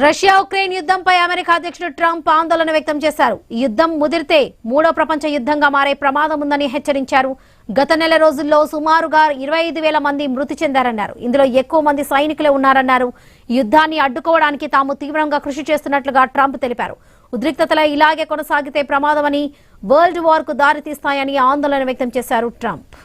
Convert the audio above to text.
Russia Ukraine యుద్ధంపై America అధ్యక్షుడు Trump ఆందోళన వ్యక్తం చేశారు. ఈ యుద్ధం ముదిరితే మూడో ప్రపంచ యుద్ధంగా మారే ప్రమాదం ఉందని హెచ్చరించారు. గత నెల రోజుల్లో సుమారుగా 25,000 మంది మృతి చెందారన్నారు. ఇందులో ఎక్కువ మంది సైనికులే ఉన్నారన్నారు. ఈ యుద్ధాన్ని అడ్డుకోవడానికి తాము తీవ్రంగా కృషి చేస్తున్నట్లుగా ట్రంప్ తెలిపారు. ఉద్రిక్తతలు ఇలాగే కొనసాగితే ప్రమాదమని, వరల్డ్ వార్ కు దారితీస్తాయని ఆందోళన వ్యక్తం చేశారు ట్రంప్.